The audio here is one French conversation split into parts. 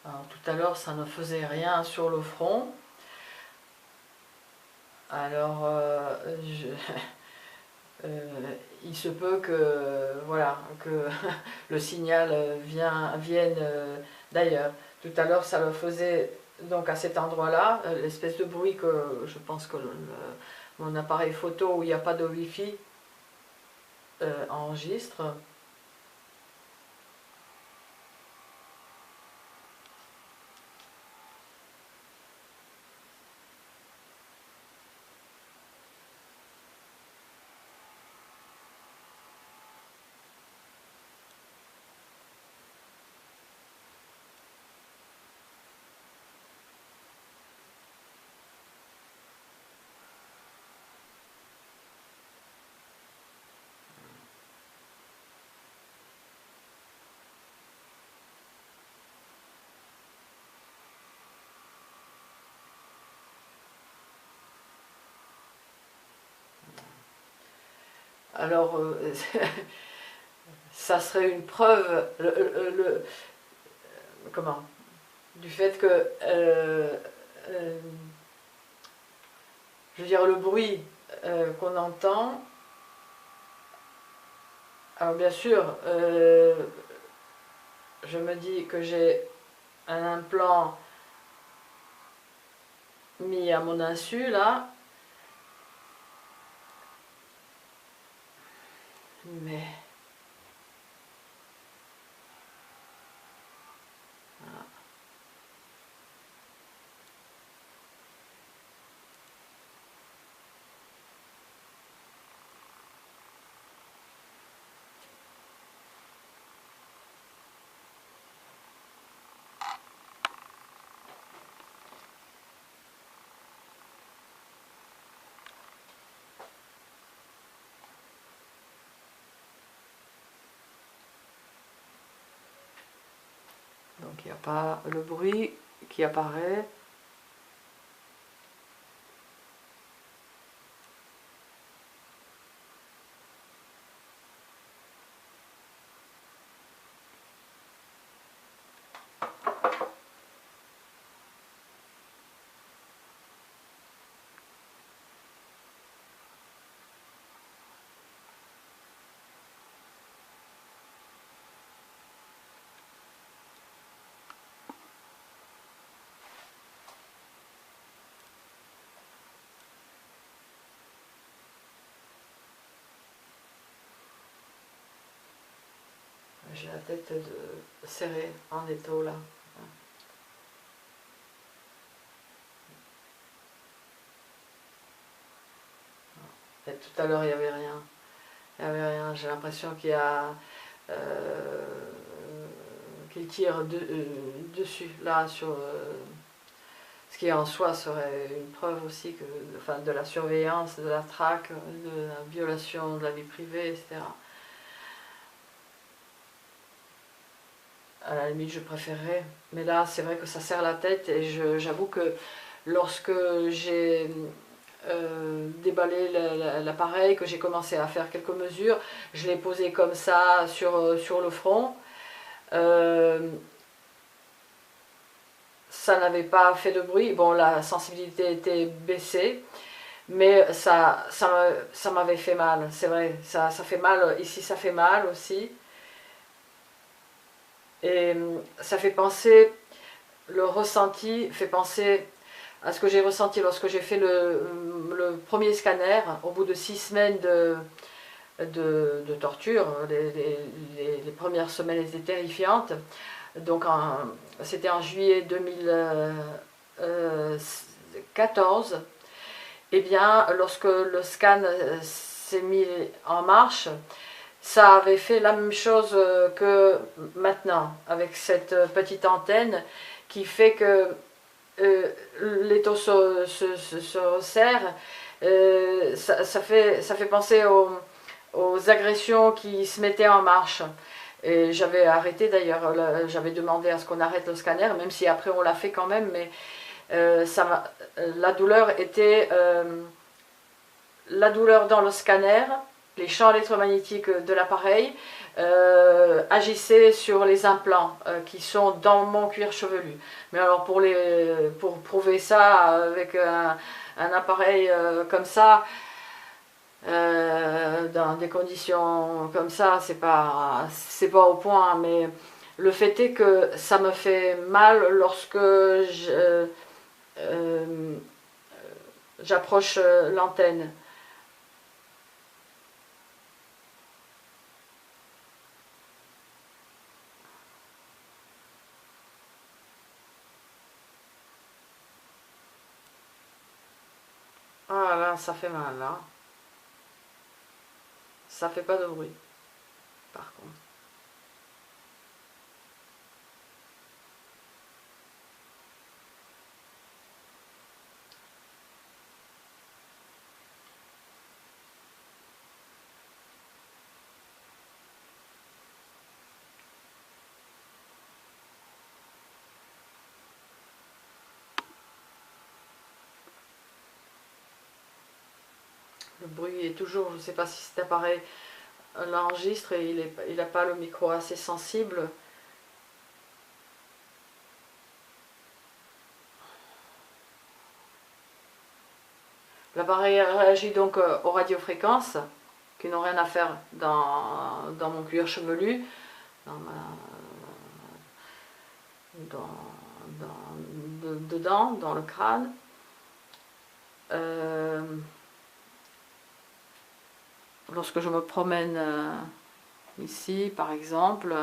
Alors, tout à l'heure, ça ne faisait rien sur le front. Alors, il se peut que, voilà, que le signal vienne d'ailleurs. Tout à l'heure, ça le faisait donc à cet endroit-là, l'espèce de bruit que je pense que mon appareil photo où il n'y a pas de Wi-Fi enregistre. Alors, ça serait une preuve comment, du fait que, je veux dire, le bruit qu'on entend. Alors bien sûr, je me dis que j'ai un implant mis à mon insu là, mais voilà. Donc il n'y a pas le bruit qui apparaît. J'ai la tête serrée en étau là. Et tout à l'heure il n'y avait rien. Il n'y avait rien. J'ai l'impression qu'il y a qu'il tire dessus là sur ce qui en soi serait une preuve aussi que, enfin, de la surveillance, de la traque, de la violation de la vie privée, etc. À la limite, je préférerais. Mais là, c'est vrai que ça serre la tête et j'avoue que lorsque j'ai déballé l'appareil, que j'ai commencé à faire quelques mesures, je l'ai posé comme ça sur le front. Ça n'avait pas fait de bruit. Bon, la sensibilité était baissée, mais ça m'avait fait mal, c'est vrai. Ça fait mal, ici ça fait mal aussi. Et ça fait penser, le ressenti fait penser à ce que j'ai ressenti lorsque j'ai fait le premier scanner, au bout de 6 semaines de torture. Les premières semaines étaient terrifiantes. Donc c'était en juillet 2014. Et bien, lorsque le scan s'est mis en marche, ça avait fait la même chose que maintenant, avec cette petite antenne qui fait que l'étau se resserre. Ça fait penser aux agressions qui se mettaient en marche. Et j'avais arrêté d'ailleurs, j'avais demandé à ce qu'on arrête le scanner, même si après on l'a fait quand même, mais la douleur était la douleur dans le scanner les champs électromagnétiques de l'appareil agissaient sur les implants qui sont dans mon cuir chevelu. Mais alors pour prouver ça avec un appareil comme ça, dans des conditions comme ça, c'est pas au point, mais le fait est que ça me fait mal lorsque j'approche l'antenne. Ah là, ça fait mal là. Ça fait pas de bruit, par contre. Le bruit est toujours, je ne sais pas si cet appareil l'enregistre et il n'a pas le micro assez sensible. L'appareil réagit donc aux radiofréquences qui n'ont rien à faire dans mon cuir chevelu, dedans, dans le crâne. Lorsque je me promène ici, par exemple,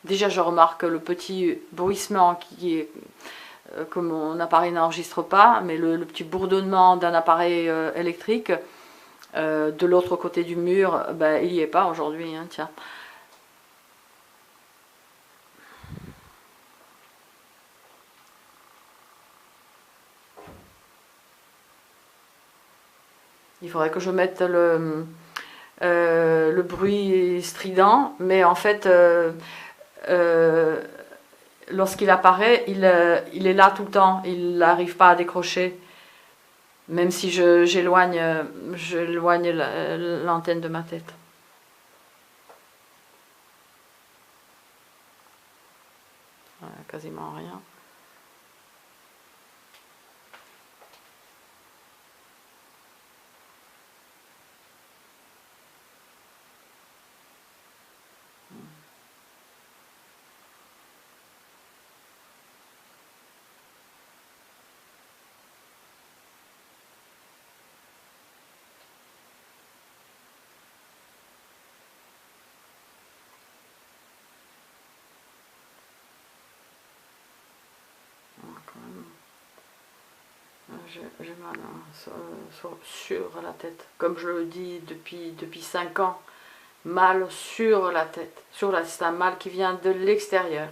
déjà je remarque le petit bruissement que mon appareil n'enregistre pas, mais le petit bourdonnement d'un appareil électrique de l'autre côté du mur, ben, il n'y est pas aujourd'hui, hein, tiens. Il faudrait que je mette le bruit strident, mais en fait, lorsqu'il apparaît, il est là tout le temps, il n'arrive pas à décrocher, même si j'éloigne l'antenne de ma tête. Voilà, quasiment rien. J'ai mal sur la tête, comme je le dis depuis 5 ans, mal sur la tête, c'est un mal qui vient de l'extérieur.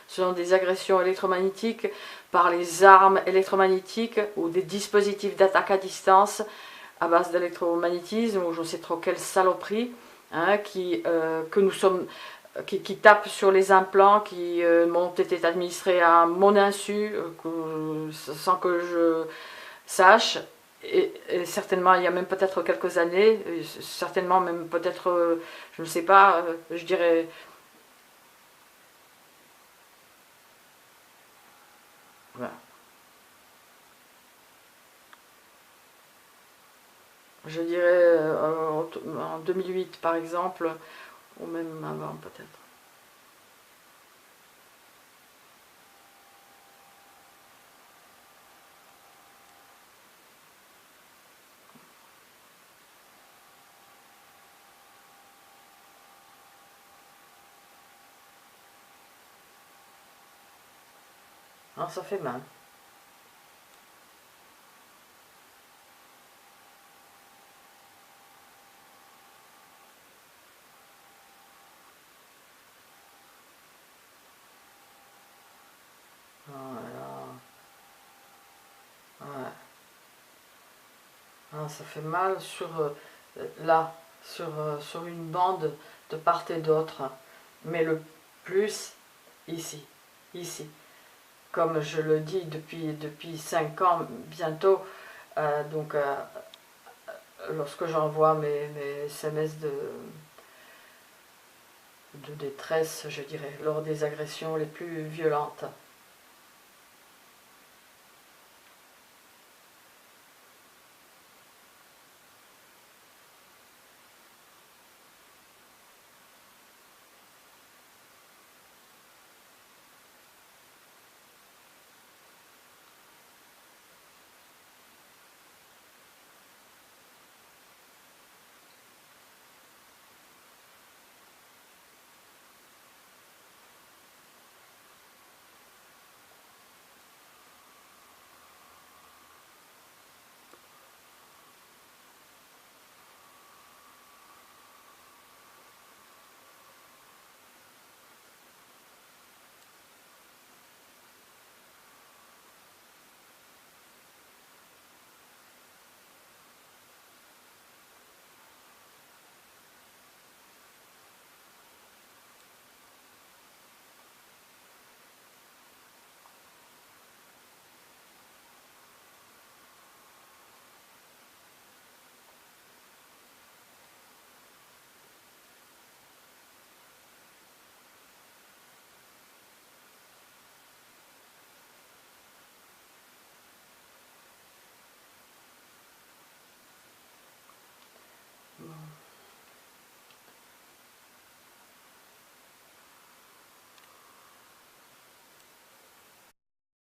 Ce sont des agressions électromagnétiques par les armes électromagnétiques ou des dispositifs d'attaque à distance à base d'électromagnétisme ou je ne sais trop quelle saloperie, hein, qui tapent sur les implants qui m'ont été administrés à mon insu, sans que je sache, et certainement il y a même peut-être quelques années, certainement même peut-être, je ne sais pas, je dirais, voilà. Je dirais en 2008 par exemple, ou même avant peut-être. Alors ça fait mal. Voilà. Ouais. Ah, ça fait mal là, sur une bande de part et d'autre. Mais le plus ici, ici. Comme je le dis depuis 5 ans bientôt, donc lorsque j'envoie mes SMS de détresse, je dirais, lors des agressions les plus violentes.